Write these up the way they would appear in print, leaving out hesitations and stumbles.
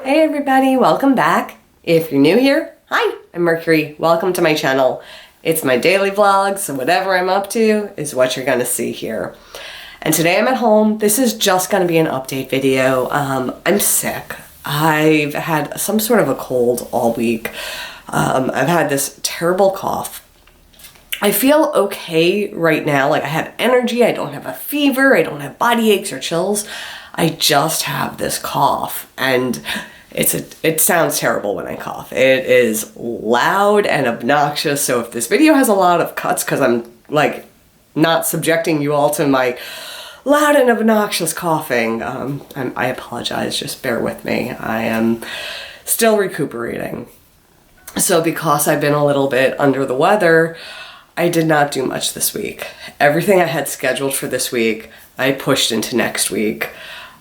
Hey everybody, welcome back. If you're new here, hi, I'm Mercury. Welcome to my channel. It's my daily vlog, so whatever I'm up to is what you're gonna see here. And today I'm at home. This is just gonna be an update video. I'm sick. I've had some sort of a cold all week. I've had this terrible cough. I feel okay right now. Like I have energy, I don't have a fever, I don't have body aches or chills. I just have this cough, and it sounds terrible when I cough. It is loud and obnoxious, so if this video has a lot of cuts because I'm like not subjecting you all to my loud and obnoxious coughing, I apologize, just bear with me. I am still recuperating. So because I've been a little bit under the weather, I did not do much this week. Everything I had scheduled for this week, I pushed into next week.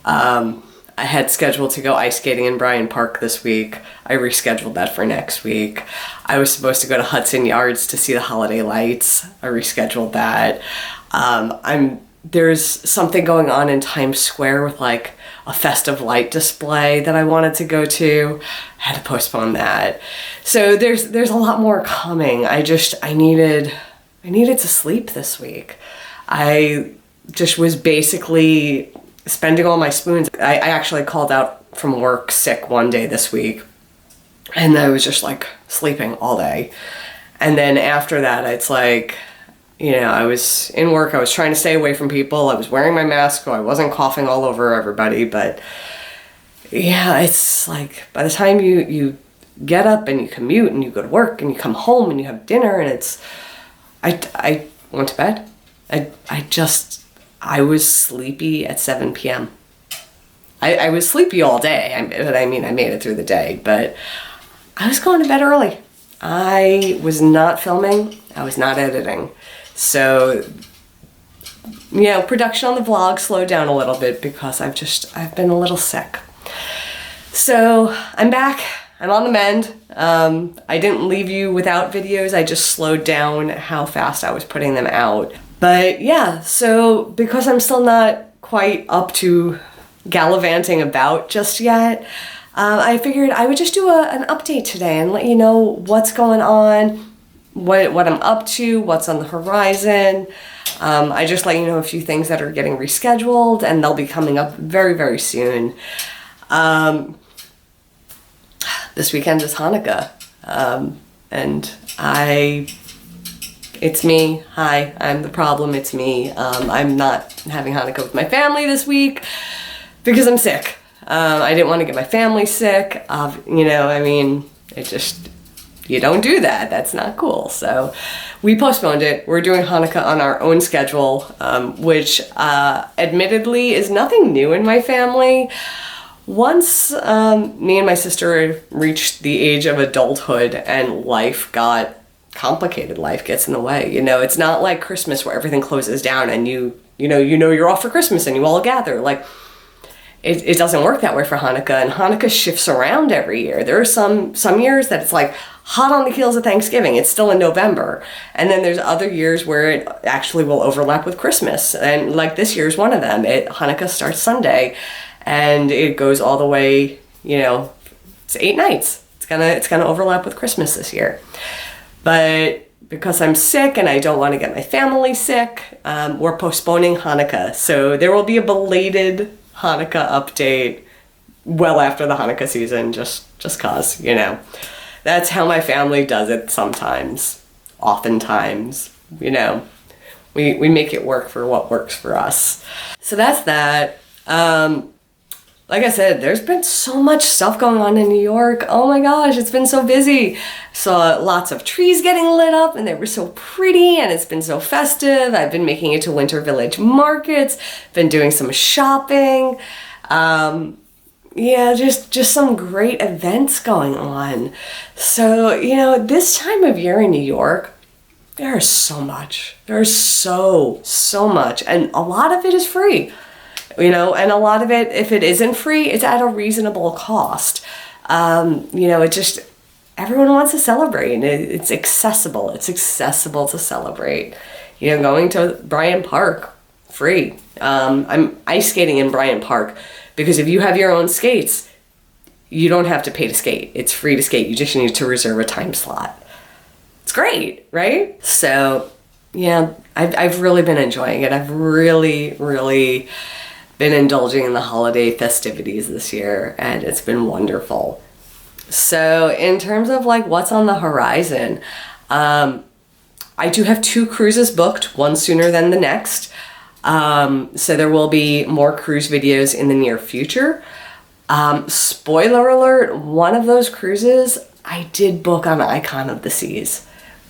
I had scheduled to go ice skating in Bryant Park this week. I rescheduled that for next week. I was supposed to go to Hudson Yards to see the holiday lights. I rescheduled that. There's something going on in Times Square with like a festive light display that I wanted to go to. I had to postpone that. So there's a lot more coming. I needed to sleep this week. I just was basically spending all my spoons. I actually called out from work sick one day this week, and I was just like sleeping all day. And then after that, it's like, you know, I was in work, I was trying to stay away from people, I was wearing my mask so I wasn't coughing all over everybody, but yeah, it's like by the time you get up and you commute and you go to work and you come home and you have dinner and I went to bed. I was sleepy at 7 p.m. I was sleepy all day. I made it through the day, but I was going to bed early. I was not filming. I was not editing. So, you know, production on the vlog slowed down a little bit because I've been a little sick. So I'm back. I'm on the mend. I didn't leave you without videos. I just slowed down how fast I was putting them out. But yeah, so because I'm still not quite up to gallivanting about just yet, I figured I would just do an update today and let you know what's going on, what I'm up to, what's on the horizon. I just let you know a few things that are getting rescheduled, and they'll be coming up very, very soon. This weekend is Hanukkah, and it's me. Hi, I'm the problem. It's me. I'm not having Hanukkah with my family this week because I'm sick. I didn't want to get my family sick. You know, I mean, you don't do that. That's not cool. So we postponed it. We're doing Hanukkah on our own schedule, which admittedly is nothing new in my family. Once me and my sister reached the age of adulthood and life got complicated, life gets in the way. You know, it's not like Christmas where everything closes down and you know you're off for Christmas and you all gather. Like it doesn't work that way for Hanukkah, and Hanukkah shifts around every year. There are some years that it's like hot on the heels of Thanksgiving. It's still in November. And then there's other years where it actually will overlap with Christmas. And like this year's one of them. Hanukkah starts Sunday and it goes all the way, you know, it's 8 nights. It's gonna overlap with Christmas this year. But because I'm sick and I don't want to get my family sick, we're postponing Hanukkah. So there will be a belated Hanukkah update well after the Hanukkah season, just cause, you know. That's how my family does it sometimes. Oftentimes, you know. We make it work for what works for us. So that's that. Like I said, there's been so much stuff going on in New York. Oh my gosh, it's been so busy. Saw lots of trees getting lit up and they were so pretty and it's been so festive. I've been making it to Winter Village markets, been doing some shopping. Yeah, just some great events going on. So, you know, this time of year in New York, there's so much. There's so much. And a lot of it is free. You know, and a lot of it, if it isn't free, it's at a reasonable cost. You know, everyone wants to celebrate, and it's accessible. It's accessible to celebrate. You know, going to Bryant Park, free. I'm ice skating in Bryant Park because if you have your own skates, you don't have to pay to skate. It's free to skate. You just need to reserve a time slot. It's great, right? So yeah, I've really been enjoying it. I've really, really been indulging in the holiday festivities this year, and it's been wonderful. So in terms of like what's on the horizon, I do have 2 cruises booked, one sooner than the next. So there will be more cruise videos in the near future. Spoiler alert, one of those cruises I did book on Icon of the Seas,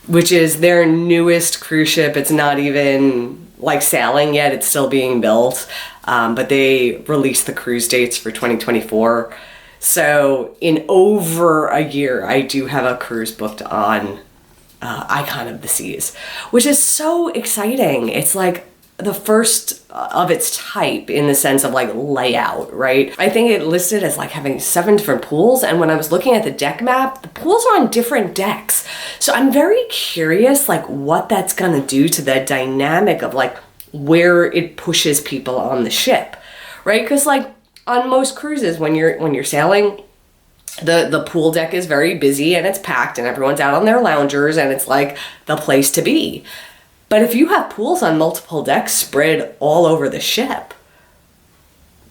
which is their newest cruise ship. It's not even like sailing yet, it's still being built. But they released the cruise dates for 2024. So in over a year, I do have a cruise booked on Icon of the Seas, which is so exciting. It's like the first of its type in the sense of like layout, right? I think it listed as like having 7 different pools, and when I was looking at the deck map, the pools are on different decks. So I'm very curious like what that's gonna do to the dynamic of like where it pushes people on the ship, right? Because like on most cruises, when you're sailing, the pool deck is very busy and it's packed and everyone's out on their loungers and it's like the place to be. But if you have pools on multiple decks spread all over the ship,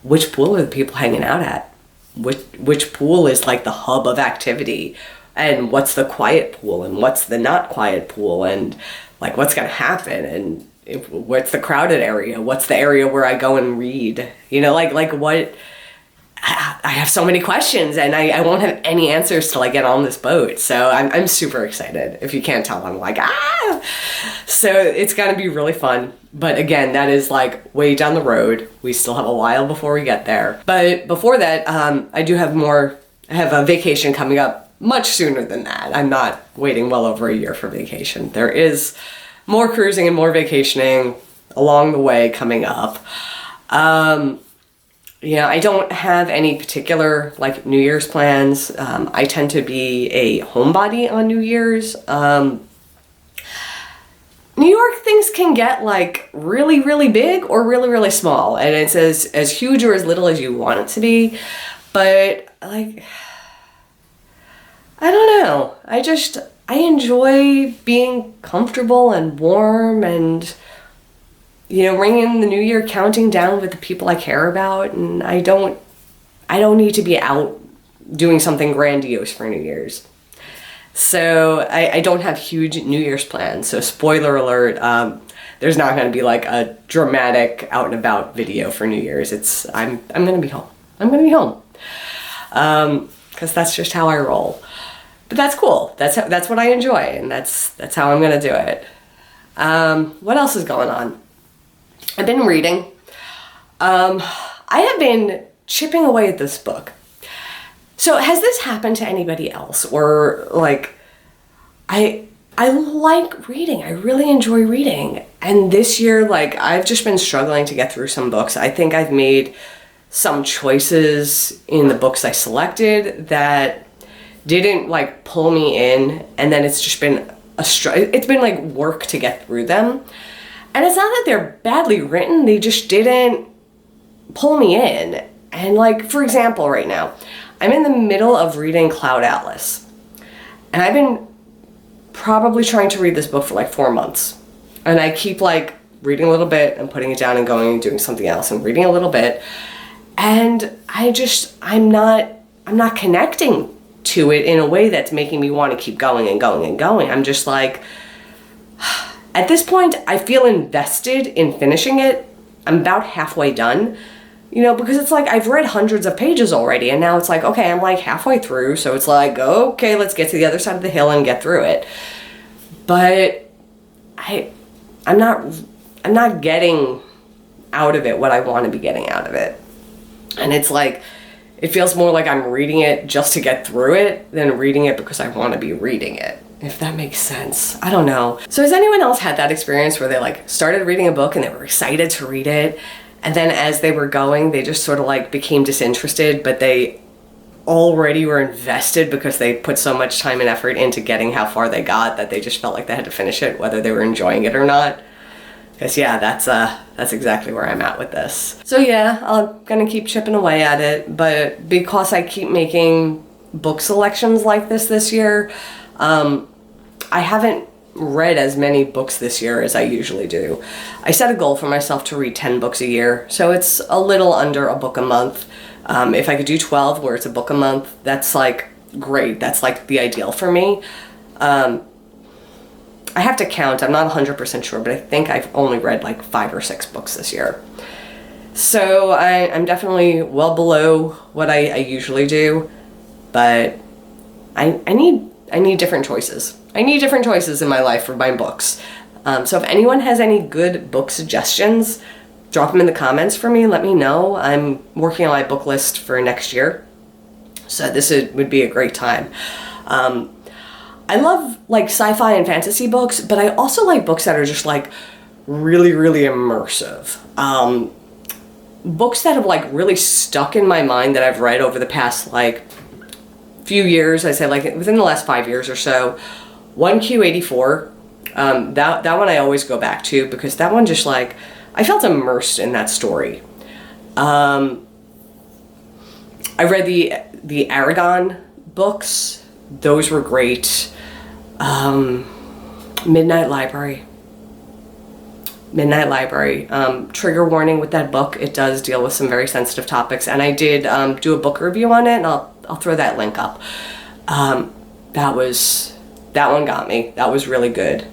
which pool are the people hanging out at? Which pool is like the hub of activity? And what's the quiet pool and what's the not quiet pool? And like what's gonna happen? And what's the crowded area? What's the area where I go and read? You know, like what? I have so many questions and I won't have any answers till I get on this boat. So I'm super excited. If you can't tell, I'm like, ah! So it's gonna be really fun. But again, that is like way down the road. We still have a while before we get there. But before that, I have a vacation coming up much sooner than that. I'm not waiting well over a year for vacation. There is more cruising and more vacationing along the way coming up. Yeah, I don't have any particular like New Year's plans. I tend to be a homebody on New Year's. New York things can get like really, really big or really, really small. And it's as huge or as little as you want it to be. But like, I don't know. I enjoy being comfortable and warm and, you know, ringing in the new year, counting down with the people I care about, and I don't need to be out doing something grandiose for New Year's. So I don't have huge New Year's plans. So spoiler alert, there's not going to be like a dramatic out and about video for New Year's. I'm going to be home. I'm going to be home. Because that's just how I roll. But that's cool. That's what I enjoy, and that's how I'm going to do it. What else is going on? I've been reading. I have been chipping away at this book. So has this happened to anybody else? Or like, I like reading. I really enjoy reading. And this year, like, I've just been struggling to get through some books. I think I've made some choices in the books I selected that didn't like pull me in. And then it's just been it's been like work to get through them. And it's not that they're badly written, they just didn't pull me in. And like, for example, right now, I'm in the middle of reading Cloud Atlas. And I've been probably trying to read this book for like 4 months. And I keep like reading a little bit and putting it down and going and doing something else and reading a little bit. And I'm not connecting to it in a way that's making me want to keep going and going and going. I'm just like, at this point, I feel invested in finishing it. I'm about halfway done, you know, because it's like I've read hundreds of pages already, and now it's like, okay, I'm like halfway through, so it's like, okay, let's get to the other side of the hill and get through it. But I'm not getting out of it what I want to be getting out of it. And it's like, it feels more like I'm reading it just to get through it than reading it because I want to be reading it. If that makes sense. I don't know. So has anyone else had that experience where they like started reading a book and they were excited to read it, and then as they were going, they just sort of like became disinterested, but they already were invested because they put so much time and effort into getting how far they got that they just felt like they had to finish it, whether they were enjoying it or not? Because yeah, that's exactly where I'm at with this. So yeah, I'm gonna keep chipping away at it, but because I keep making book selections like this year, I haven't read as many books this year as I usually do. I set a goal for myself to read 10 books a year, so it's a little under a book a month. If I could do 12 where it's a book a month, that's like great. That's like the ideal for me. I have to count, I'm not 100% sure, but I think I've only read like 5 or 6 books this year. So I'm definitely well below what I usually do, but I need different choices. I need different choices in my life for my books. So if anyone has any good book suggestions, drop them in the comments for me, let me know. I'm working on my book list for next year, so this would be a great time. I love like sci-fi and fantasy books, but I also like books that are just like really, really immersive. Books that have like really stuck in my mind that I've read over the past like few years, I'd say like within the last 5 years or so. 1Q84, that one I always go back to because that one just like, I felt immersed in that story. I read the Aragon books. Those were great. Midnight Library. Trigger warning with that book. It does deal with some very sensitive topics, and I did do a book review on it, and I'll throw that link up. That one got me. That was really good.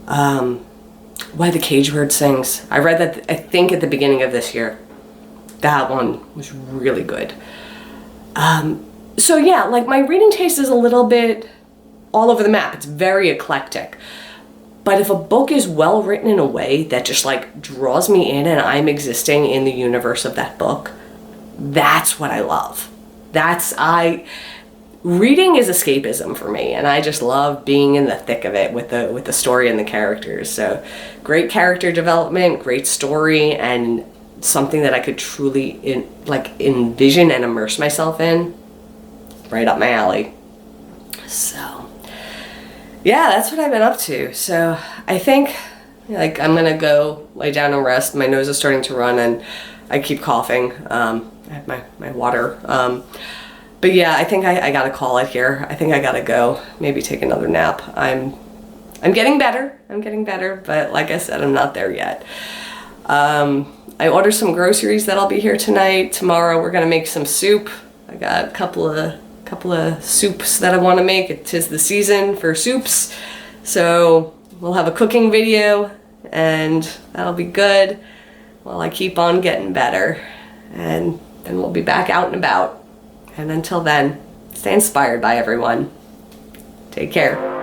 Why the Cage Bird Sings. I read that, I think, at the beginning of this year. That one was really good. So yeah, like my reading taste is a little bit all over the map. It's very eclectic. But if a book is well written in a way that just like draws me in and I'm existing in the universe of that book, that's what I love. Reading is escapism for me, and I just love being in the thick of it with the story and the characters. So great character development, great story, and something that I could truly envision and immerse myself in. Right up my alley. So yeah, that's what I've been up to. So I think like I'm gonna go lay down and rest. My nose is starting to run and I keep coughing. I have my water. But yeah, I think I gotta call it here. I think I gotta go, maybe take another nap. I'm getting better. But like I said, I'm not there yet. I ordered some groceries that'll be here tonight. Tomorrow we're gonna make some soup. I got a couple of soups that I want to make. It is the season for soups, so we'll have a cooking video, and that'll be good while I keep on getting better, and then we'll be back out and about. And until then, stay inspired by everyone. Take care.